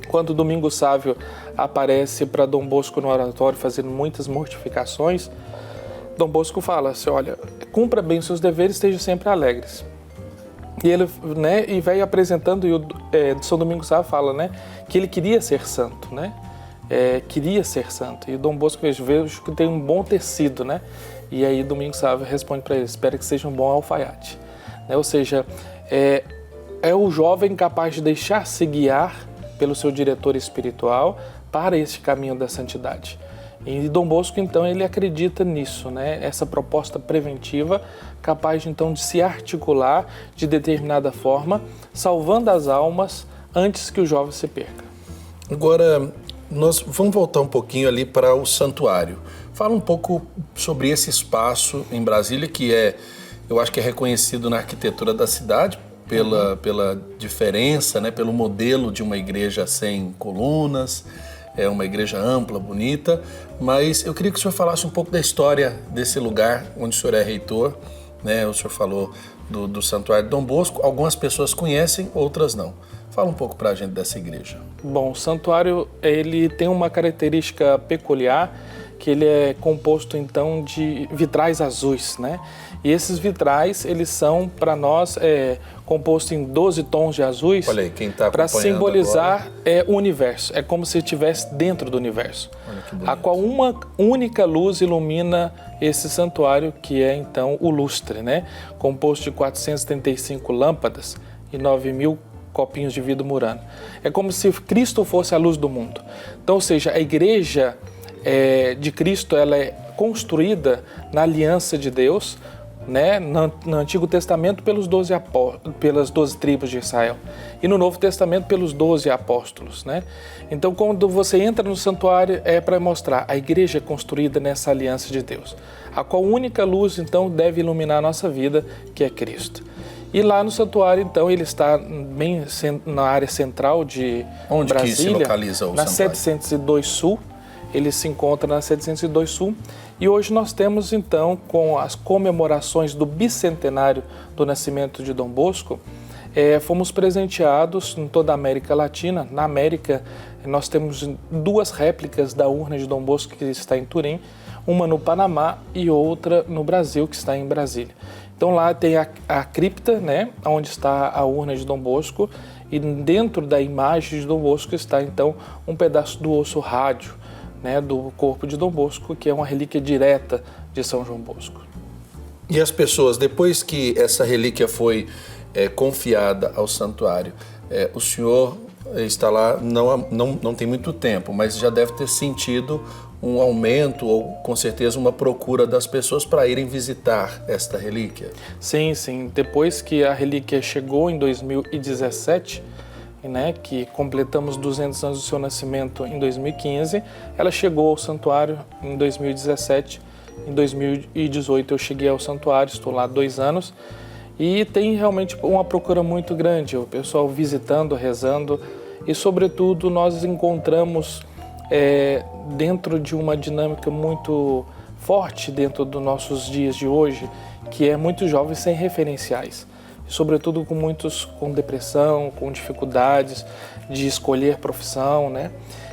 quando Domingos Sávio aparece para Dom Bosco no oratório fazendo muitas mortificações, Dom Bosco fala assim, olha, cumpra bem os seus deveres, esteja sempre alegres. E ele, né, e vai apresentando, e São Domingos Sávio fala, né, que ele queria ser santo, né? Queria ser santo. E Dom Bosco vejo que tem um bom tecido, né? E aí Domingos Sávio responde para ele, espera que seja um bom alfaiate, né? Ou seja, é o jovem capaz de deixar-se guiar pelo seu diretor espiritual para esse caminho da santidade. E Dom Bosco, então, ele acredita nisso, né? Essa proposta preventiva, capaz, então, de se articular de determinada forma, salvando as almas antes que o jovem se perca. Agora, nós vamos voltar um pouquinho ali para o santuário. Fala um pouco sobre esse espaço em Brasília, que eu acho que é reconhecido na arquitetura da cidade, pela diferença, né? Pelo modelo de uma igreja sem colunas. É uma igreja ampla, bonita, mas eu queria que o senhor falasse um pouco da história desse lugar onde o senhor é reitor, né? O senhor falou do Santuário de Dom Bosco, algumas pessoas conhecem, outras não. Fala um pouco para a gente dessa igreja. Bom, o santuário ele tem uma característica peculiar, que ele é composto então de vitrais azuis, né? E esses vitrais, eles são para nós composto em 12 tons de azuis. Olha aí, quem está para acompanhando simbolizar agora. O universo. É como se estivesse dentro do universo. A qual uma única luz ilumina esse santuário, que é então o lustre, né? Composto de 475 lâmpadas e 9.000 copinhos de vidro murano. É como se Cristo fosse a luz do mundo. Então, ou seja, a igreja de Cristo, ela é construída na aliança de Deus, né, no Antigo Testamento pelas 12 tribos de Israel e no Novo Testamento pelos 12 apóstolos, né? Então, quando você entra no santuário, é para mostrar a igreja construída nessa aliança de Deus, a qual única luz, então, deve iluminar a nossa vida, que é Cristo. E lá no santuário, então, ele está bem na área central de Onde Brasília, que se localiza o na santuário? 702 Sul. Ele se encontra na 702 Sul. E hoje nós temos, então, com as comemorações do bicentenário do nascimento de Dom Bosco, fomos presenteados em toda a América Latina. Na América, nós temos 2 réplicas da urna de Dom Bosco, que está em Turim, uma no Panamá e outra no Brasil, que está em Brasília. Então lá tem a cripta, né, onde está a urna de Dom Bosco, e dentro da imagem de Dom Bosco está, então, um pedaço do osso rádio, né, do corpo de Dom Bosco, que é uma relíquia direta de São João Bosco. E as pessoas, depois que essa relíquia foi confiada ao santuário, o senhor está lá, não tem muito tempo, mas já deve ter sentido um aumento ou, com certeza, uma procura das pessoas para irem visitar esta relíquia? Sim, sim. Depois que a relíquia chegou em 2017, né, que completamos 200 anos do seu nascimento em 2015, ela chegou ao santuário em 2017. Em 2018 eu cheguei ao santuário, estou lá há 2 anos, e tem realmente uma procura muito grande, o pessoal visitando, rezando, e sobretudo nós encontramos dentro de uma dinâmica muito forte dentro dos nossos dias de hoje, que é muitos jovens sem referenciais, sobretudo com muitos com depressão, com dificuldades de escolher profissão, né?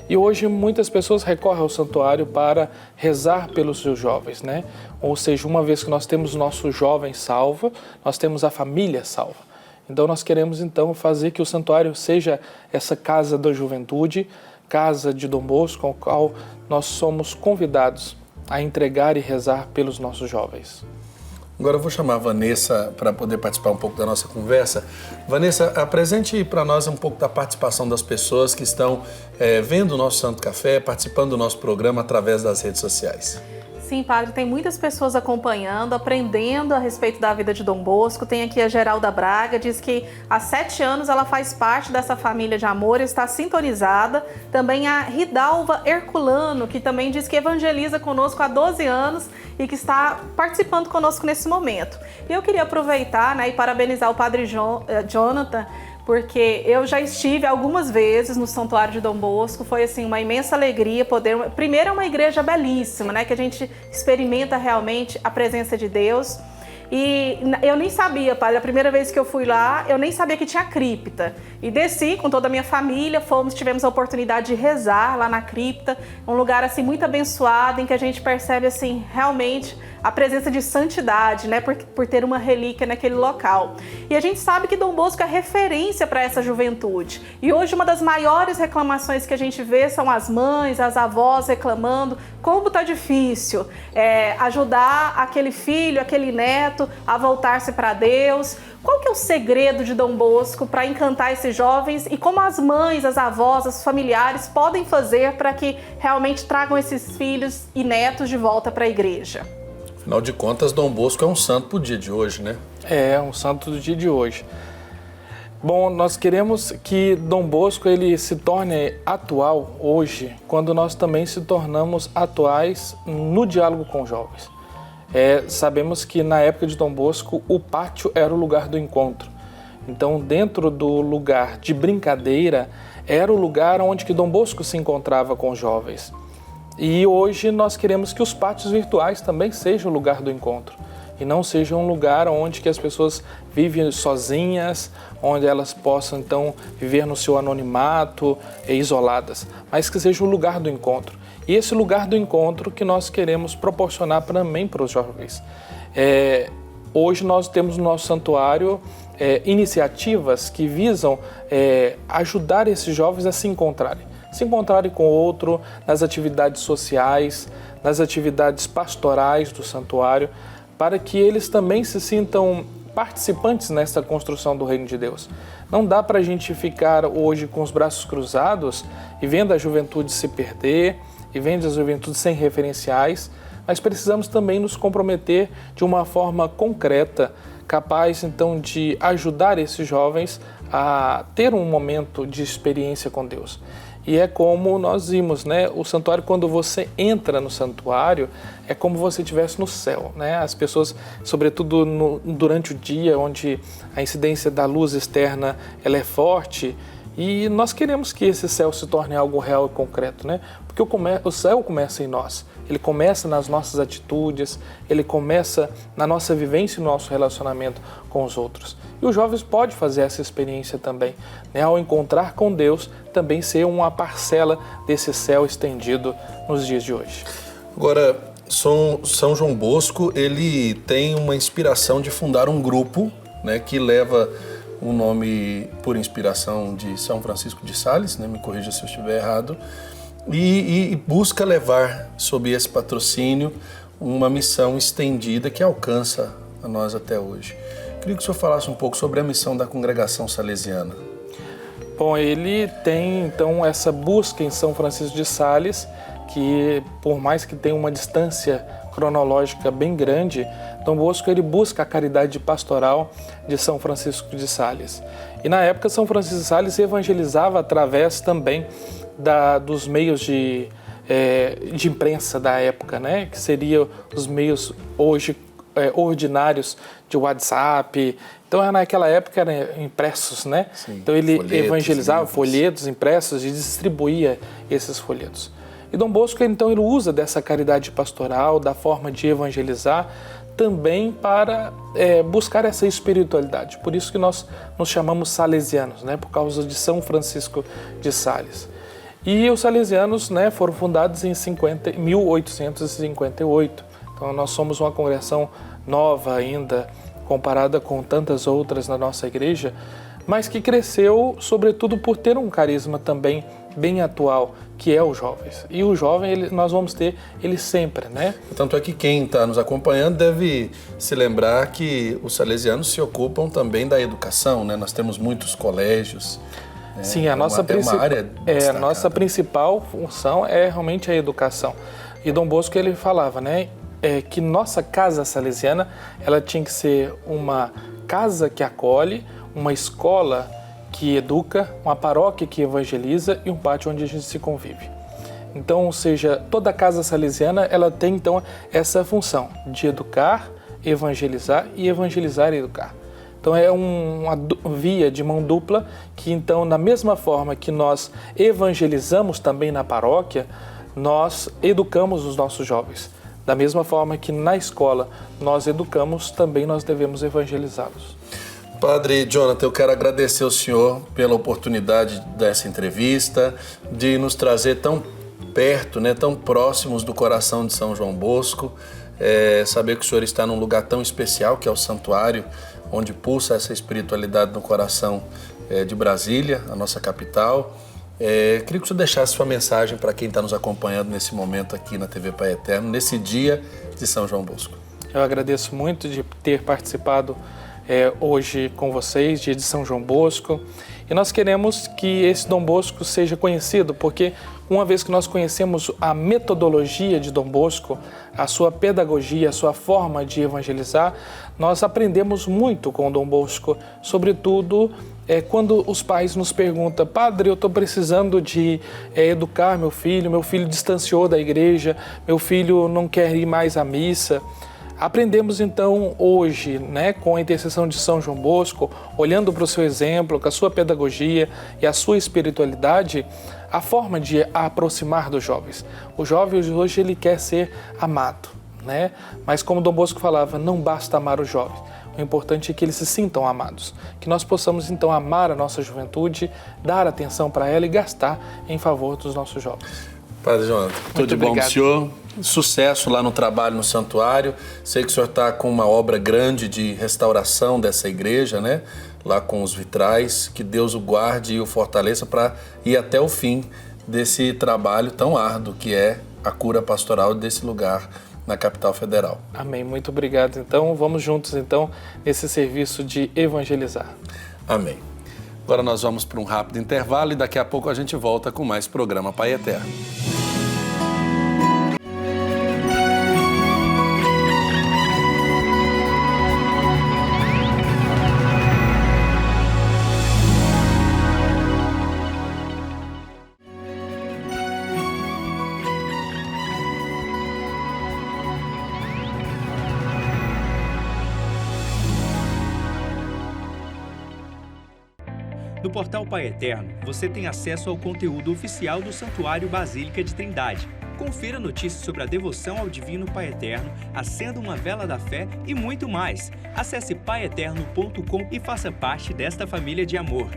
E hoje muitas pessoas recorrem ao santuário para rezar pelos seus jovens, né? Ou seja, uma vez que nós temos o nosso jovem salvo, nós temos a família salva. Então nós queremos então fazer que o santuário seja essa casa da juventude, casa de Dom Bosco, ao qual nós somos convidados a entregar e rezar pelos nossos jovens. Agora eu vou chamar a Vanessa para poder participar um pouco da nossa conversa. Vanessa, apresente para nós um pouco da participação das pessoas que estão vendo o nosso Santo Café, participando do nosso programa através das redes sociais. Sim, padre, tem muitas pessoas acompanhando, aprendendo a respeito da vida de Dom Bosco. Tem aqui a Geralda Braga, diz que há 7 anos ela faz parte dessa família de amor e está sintonizada. Também a Ridalva Herculano, que também diz que evangeliza conosco há 12 anos e que está participando conosco nesse momento. E eu queria aproveitar, né, e parabenizar o padre Jonathan, porque eu já estive algumas vezes no Santuário de Dom Bosco, foi assim uma imensa alegria poder... Primeiro é uma igreja belíssima, né, que a gente experimenta realmente a presença de Deus. E eu nem sabia, padre, a primeira vez que eu fui lá, eu nem sabia que tinha cripta. E desci com toda a minha família, tivemos a oportunidade de rezar lá na cripta, um lugar assim muito abençoado, em que a gente percebe assim realmente a presença de santidade, né, por ter uma relíquia naquele local. E a gente sabe que Dom Bosco é referência para essa juventude. E hoje uma das maiores reclamações que a gente vê são as mães, as avós reclamando como tá difícil ajudar aquele filho, aquele neto a voltar-se para Deus. Qual que é o segredo de Dom Bosco para encantar esses jovens e como as mães, as avós, os familiares podem fazer para que realmente tragam esses filhos e netos de volta para a igreja? Afinal de contas, Dom Bosco é um santo pro dia de hoje, né? É, um santo do dia de hoje. Bom, nós queremos que Dom Bosco ele se torne atual hoje, quando nós também se tornamos atuais no diálogo com os jovens. Sabemos que na época de Dom Bosco, o pátio era o lugar do encontro. Então, dentro do lugar de brincadeira, era o lugar onde que Dom Bosco se encontrava com os jovens. E hoje nós queremos que os pátios virtuais também sejam o lugar do encontro e não seja um lugar onde que as pessoas vivem sozinhas, onde elas possam então viver no seu anonimato e isoladas, mas que seja o lugar do encontro. E esse lugar do encontro que nós queremos proporcionar também para os jovens. Hoje nós temos no nosso santuário iniciativas que visam ajudar esses jovens a se encontrarem com o outro, nas atividades sociais, nas atividades pastorais do santuário, para que eles também se sintam participantes nessa construção do reino de Deus. Não dá para a gente ficar hoje com os braços cruzados e vendo a juventude se perder, e vendo a juventude sem referenciais, mas precisamos também nos comprometer de uma forma concreta, capaz então de ajudar esses jovens a ter um momento de experiência com Deus. E é como nós vimos, né? O santuário, quando você entra no santuário, é como você estivesse no céu, né? As pessoas, sobretudo durante o dia, onde a incidência da luz externa ela é forte, e nós queremos que esse céu se torne algo real e concreto, né? Porque o céu começa em nós, ele começa nas nossas atitudes, ele começa na nossa vivência e no nosso relacionamento com os outros. E os jovens podem fazer essa experiência também, né? Ao encontrar com Deus, também ser uma parcela desse céu estendido nos dias de hoje. Agora, São João Bosco, ele tem uma inspiração de fundar um grupo, né, que leva o nome por inspiração de São Francisco de Sales, né, me corrija se eu estiver errado, e busca levar sob esse patrocínio uma missão estendida que alcança a nós até hoje. Queria que o senhor falasse um pouco sobre a missão da congregação salesiana. Bom, ele tem então essa busca em São Francisco de Sales, que por mais que tenha uma distância cronológica bem grande, Dom Bosco ele busca a caridade pastoral de São Francisco de Sales. E na época São Francisco de Sales evangelizava através também dos meios de imprensa da época, né? Que seriam os meios hoje ordinários de WhatsApp. Então naquela época eram impressos, né? Sim, então ele evangelizava folhetos impressos e distribuía esses folhetos. E Dom Bosco, então, ele usa dessa caridade pastoral, da forma de evangelizar, também para buscar essa espiritualidade. Por isso que nós nos chamamos salesianos, né? Por causa de São Francisco de Sales. E os salesianos, né, foram fundados em 1858. Então, nós somos uma congregação nova ainda, comparada com tantas outras na nossa igreja, mas que cresceu, sobretudo, por ter um carisma também bem atual, que é os jovens. E o jovem, nós vamos ter ele sempre, né? Tanto é que quem está nos acompanhando deve se lembrar que os salesianos se ocupam também da educação, né? Nós temos muitos colégios. Sim, a nossa principal função é realmente a educação. E Dom Bosco, ele falava, né, que nossa casa salesiana, ela tinha que ser uma casa que acolhe, uma escola que educa, uma paróquia que evangeliza e um pátio onde a gente se convive. Então, ou seja, toda casa salesiana, ela tem então essa função de educar, evangelizar e educar. Então é uma via de mão dupla que então, na mesma forma que nós evangelizamos também na paróquia, nós educamos os nossos jovens. Da mesma forma que na escola nós educamos, também nós devemos evangelizá-los. Padre Jonathan, eu quero agradecer ao senhor pela oportunidade dessa entrevista, de nos trazer tão perto, né, tão próximos do coração de São João Bosco, saber que o senhor está num lugar tão especial, que é o santuário, onde pulsa essa espiritualidade no coração de Brasília, a nossa capital. Queria que o senhor deixasse sua mensagem para quem está nos acompanhando nesse momento aqui na TV Pai Eterno, nesse dia de São João Bosco. Eu agradeço muito de ter participado hoje com vocês, dia de São João Bosco. E nós queremos que esse Dom Bosco seja conhecido, porque uma vez que nós conhecemos a metodologia de Dom Bosco, a sua pedagogia, a sua forma de evangelizar, nós aprendemos muito com Dom Bosco, sobretudo quando os pais nos perguntam: padre, eu estou precisando de educar meu filho distanciou da igreja, meu filho não quer ir mais à missa. Aprendemos então hoje, né, com a intercessão de São João Bosco, olhando para o seu exemplo, com a sua pedagogia e a sua espiritualidade, a forma de aproximar dos jovens. O jovem hoje ele quer ser amado, né? Mas como Dom Bosco falava, não basta amar os jovens. O importante é que eles se sintam amados, que nós possamos então amar a nossa juventude, dar atenção para ela e gastar em favor dos nossos jovens. Padre Jonathan, tudo de bom pro senhor? Sucesso lá no trabalho no santuário. Sei que o senhor está com uma obra grande de restauração dessa igreja, né? Lá com os vitrais. Que Deus o guarde e o fortaleça para ir até o fim desse trabalho tão árduo que é a cura pastoral desse lugar na capital federal. Amém. Muito obrigado. Então, vamos juntos então nesse serviço de evangelizar. Amém. Agora nós vamos para um rápido intervalo e daqui a pouco a gente volta com mais programa Pai Eterno. No portal Pai Eterno, você tem acesso ao conteúdo oficial do Santuário Basílica de Trindade. Confira notícias sobre a devoção ao Divino Pai Eterno, acenda uma vela da fé e muito mais. Acesse paieterno.com e faça parte desta família de amor.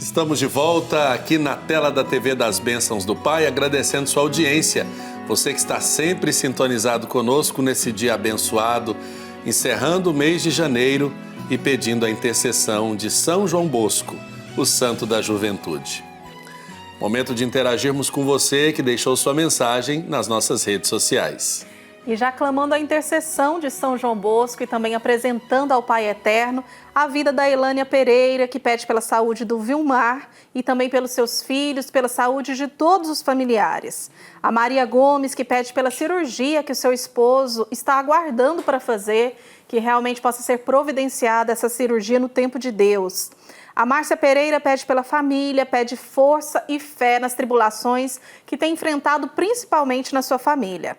Estamos de volta aqui na tela da TV das Bênçãos do Pai, agradecendo sua audiência. Você que está sempre sintonizado conosco nesse dia abençoado, encerrando o mês de janeiro e pedindo a intercessão de São João Bosco, o santo da juventude. Momento de interagirmos com você que deixou sua mensagem nas nossas redes sociais. E já clamando a intercessão de São João Bosco e também apresentando ao Pai Eterno a vida da Elânia Pereira, que pede pela saúde do Vilmar e também pelos seus filhos, pela saúde de todos os familiares. A Maria Gomes, que pede pela cirurgia que o seu esposo está aguardando para fazer, que realmente possa ser providenciada essa cirurgia no tempo de Deus. A Márcia Pereira pede pela família, pede força e fé nas tribulações que tem enfrentado principalmente na sua família.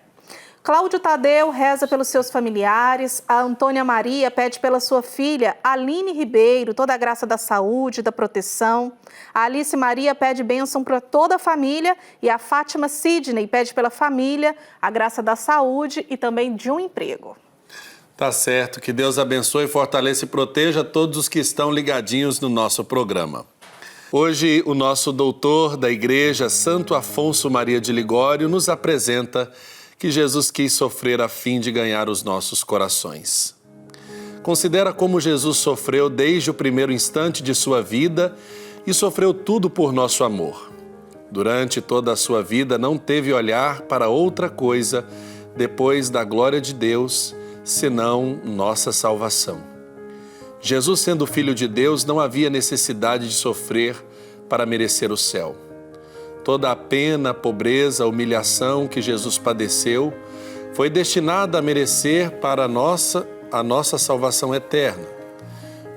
Cláudio Tadeu reza pelos seus familiares, a Antônia Maria pede pela sua filha, Aline Ribeiro, toda a graça da saúde, da proteção. A Alice Maria pede bênção para toda a família e a Fátima Sidney pede pela família, a graça da saúde e também de um emprego. Tá certo, que Deus abençoe, fortaleça e proteja todos os que estão ligadinhos no nosso programa. Hoje o nosso doutor da igreja, Santo Afonso Maria de Ligório, nos apresenta que Jesus quis sofrer a fim de ganhar os nossos corações. Considera como Jesus sofreu desde o primeiro instante de sua vida e sofreu tudo por nosso amor. Durante toda a sua vida não teve olhar para outra coisa depois da glória de Deus, senão nossa salvação. Jesus, sendo Filho de Deus, não havia necessidade de sofrer para merecer o céu. Toda a pena, a pobreza, a humilhação que Jesus padeceu foi destinada a merecer para a nossa salvação eterna.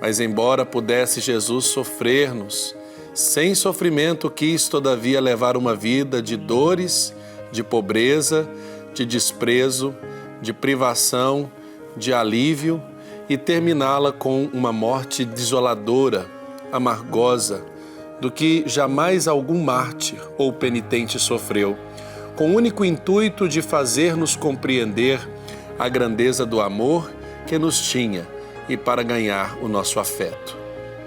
Mas embora pudesse Jesus sofrer-nos, sem sofrimento quis todavia levar uma vida de dores, de pobreza, de desprezo, de privação, de alívio e terminá-la com uma morte desoladora, amargosa, do que jamais algum mártir ou penitente sofreu, com o único intuito de fazer-nos compreender a grandeza do amor que nos tinha e para ganhar o nosso afeto.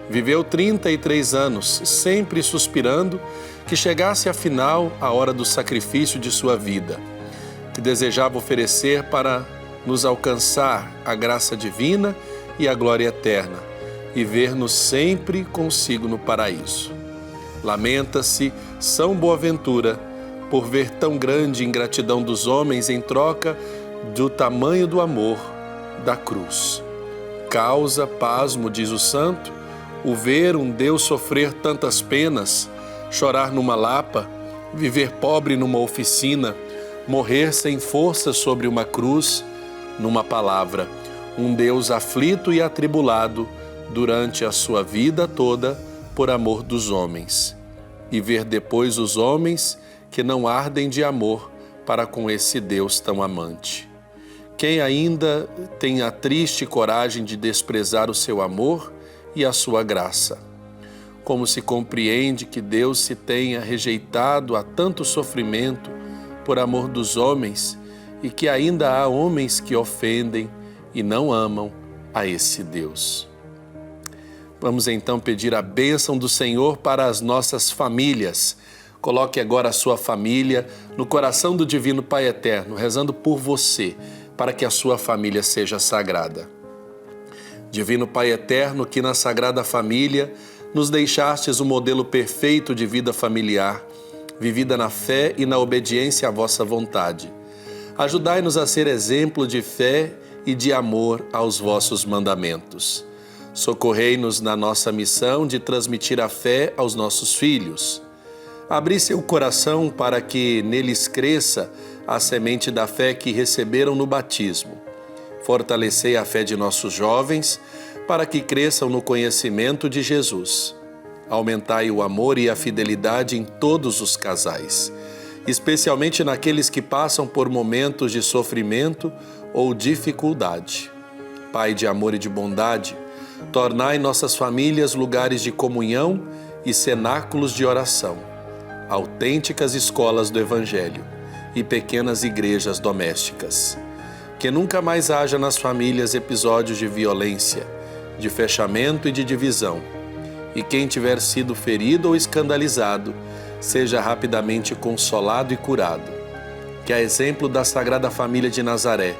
Viveu 33 anos, sempre suspirando que chegasse afinal a hora do sacrifício de sua vida, que desejava oferecer para nos alcançar a graça divina e a glória eterna e ver-nos sempre consigo no paraíso. Lamenta-se São Boaventura por ver tão grande ingratidão dos homens em troca do tamanho do amor da cruz. Causa pasmo, diz o santo, o ver um Deus sofrer tantas penas, chorar numa lapa, viver pobre numa oficina, morrer sem força sobre uma cruz, numa palavra, um Deus aflito e atribulado durante a sua vida toda por amor dos homens, e ver depois os homens que não ardem de amor para com esse Deus tão amante. Quem ainda tem a triste coragem de desprezar o seu amor e a sua graça? Como se compreende que Deus se tenha rejeitado a tanto sofrimento por amor dos homens e que ainda há homens que ofendem e não amam a esse Deus? Vamos então pedir a bênção do Senhor para as nossas famílias. Coloque agora a sua família no coração do Divino Pai Eterno, rezando por você, para que a sua família seja sagrada. Divino Pai Eterno, que na Sagrada Família nos deixastes o modelo perfeito de vida familiar, vivida na fé e na obediência à vossa vontade. Ajudai-nos a ser exemplo de fé e de amor aos vossos mandamentos. Socorrei-nos na nossa missão de transmitir a fé aos nossos filhos. Abri seu coração para que neles cresça a semente da fé que receberam no batismo. Fortalecei a fé de nossos jovens, para que cresçam no conhecimento de Jesus. Aumentai o amor e a fidelidade em todos os casais, especialmente naqueles que passam por momentos de sofrimento ou dificuldade. Pai de amor e de bondade, tornai nossas famílias lugares de comunhão e cenáculos de oração, autênticas escolas do Evangelho e pequenas igrejas domésticas. Que nunca mais haja nas famílias episódios de violência, de fechamento e de divisão. E quem tiver sido ferido ou escandalizado, seja rapidamente consolado e curado. Que, a exemplo da Sagrada Família de Nazaré,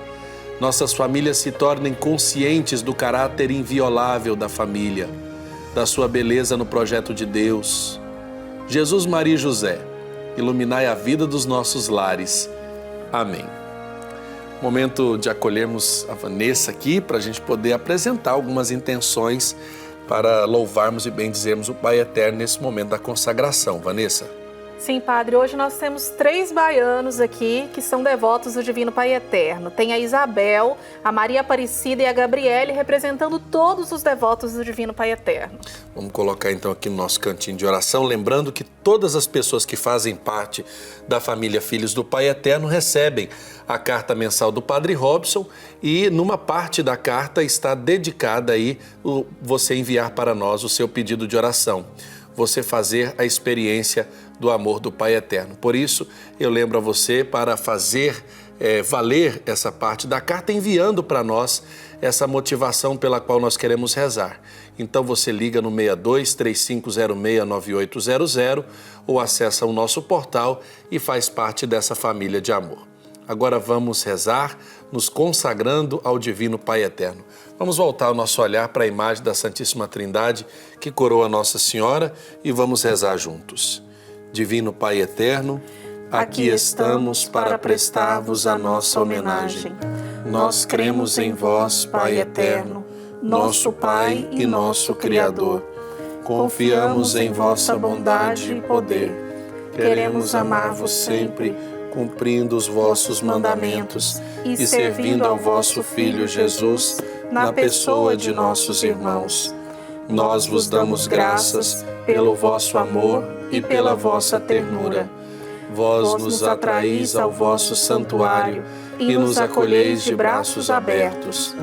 nossas famílias se tornem conscientes do caráter inviolável da família, da sua beleza no projeto de Deus. Jesus, Maria e José, iluminai a vida dos nossos lares. Amém. Momento de acolhermos a Vanessa aqui para a gente poder apresentar algumas intenções para louvarmos e bendizermos o Pai Eterno nesse momento da consagração. Vanessa. Sim, Padre, hoje nós temos 3 baianos aqui que são devotos do Divino Pai Eterno. Tem a Isabel, a Maria Aparecida e a Gabriele, representando todos os devotos do Divino Pai Eterno. Vamos colocar então aqui no nosso cantinho de oração, lembrando que todas as pessoas que fazem parte da família Filhos do Pai Eterno recebem a carta mensal do Padre Robson, e numa parte da carta está dedicada aí você enviar para nós o seu pedido de oração, você fazer a experiência do amor do Pai Eterno. Por isso, eu lembro a você para fazer valer essa parte da carta, enviando para nós essa motivação pela qual nós queremos rezar. Então você liga no 62 3506 9800 ou acessa o nosso portal e faz parte dessa família de amor. Agora vamos rezar, nos consagrando ao Divino Pai Eterno. Vamos voltar o nosso olhar para a imagem da Santíssima Trindade que coroa Nossa Senhora e vamos rezar juntos. Divino Pai Eterno, aqui estamos para prestar-vos a nossa homenagem. Nós cremos em vós, Pai Eterno, nosso Pai e nosso Criador. Confiamos em vossa bondade e poder. Queremos amar-vos sempre, cumprindo os vossos mandamentos e servindo ao vosso Filho Jesus na pessoa de nossos irmãos. Nós vos damos graças pelo vosso amor e pela vossa ternura. Vós nos atraís ao vosso santuário e nos acolheis de braços abertos.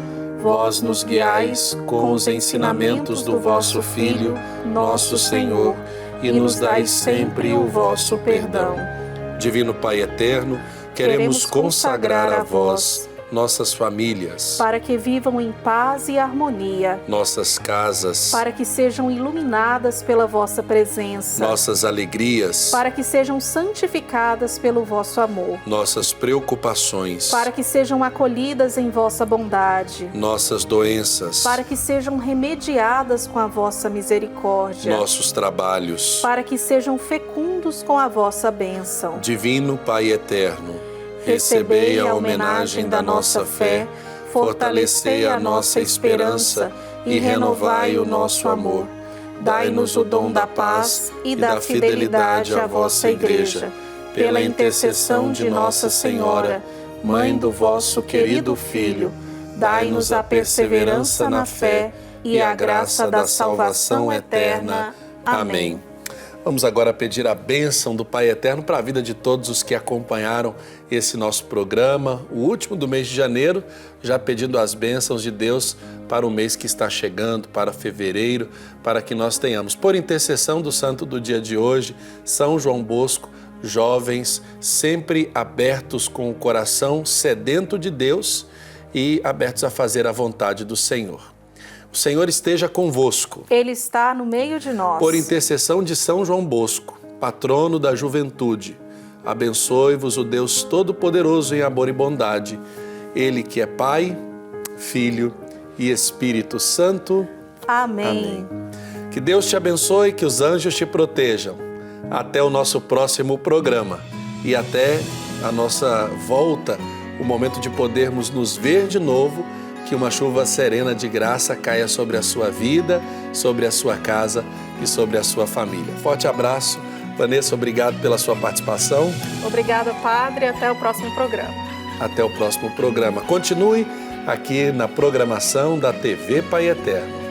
Vós nos guiais com os ensinamentos do vosso Filho, nosso Senhor, e nos dais sempre o vosso perdão. Divino Pai Eterno, queremos consagrar a vós nossas famílias, para que vivam em paz e harmonia, nossas casas, para que sejam iluminadas pela vossa presença, nossas alegrias, para que sejam santificadas pelo vosso amor, nossas preocupações, para que sejam acolhidas em vossa bondade, nossas doenças, para que sejam remediadas com a vossa misericórdia, nossos trabalhos, para que sejam fecundos com a vossa bênção. Divino Pai Eterno, recebei a homenagem da nossa fé, fortalecei a nossa esperança e renovai o nosso amor. Dai-nos o dom da paz e da fidelidade à vossa Igreja, pela intercessão de Nossa Senhora, Mãe do vosso querido Filho. Dai-nos a perseverança na fé e a graça da salvação eterna. Amém. Vamos agora pedir a bênção do Pai Eterno para a vida de todos os que acompanharam esse nosso programa, o último do mês de janeiro, já pedindo as bênçãos de Deus para o mês que está chegando, para fevereiro, para que nós tenhamos, por intercessão do santo do dia de hoje, São João Bosco, jovens sempre abertos com o coração sedento de Deus e abertos a fazer a vontade do Senhor. O Senhor esteja convosco. Ele está no meio de nós. Por intercessão de São João Bosco, patrono da juventude, abençoe-vos o Deus Todo-Poderoso em amor e bondade. Ele que é Pai, Filho e Espírito Santo. Amém. Amém. Que Deus te abençoe, que os anjos te protejam. Até o nosso próximo programa e até a nossa volta, o momento de podermos nos ver de novo. Que uma chuva serena de graça caia sobre a sua vida, sobre a sua casa e sobre a sua família. Forte abraço, Vanessa, obrigado pela sua participação. Obrigada, Padre. Até o próximo programa. Até o próximo programa. Continue aqui na programação da TV Pai Eterno.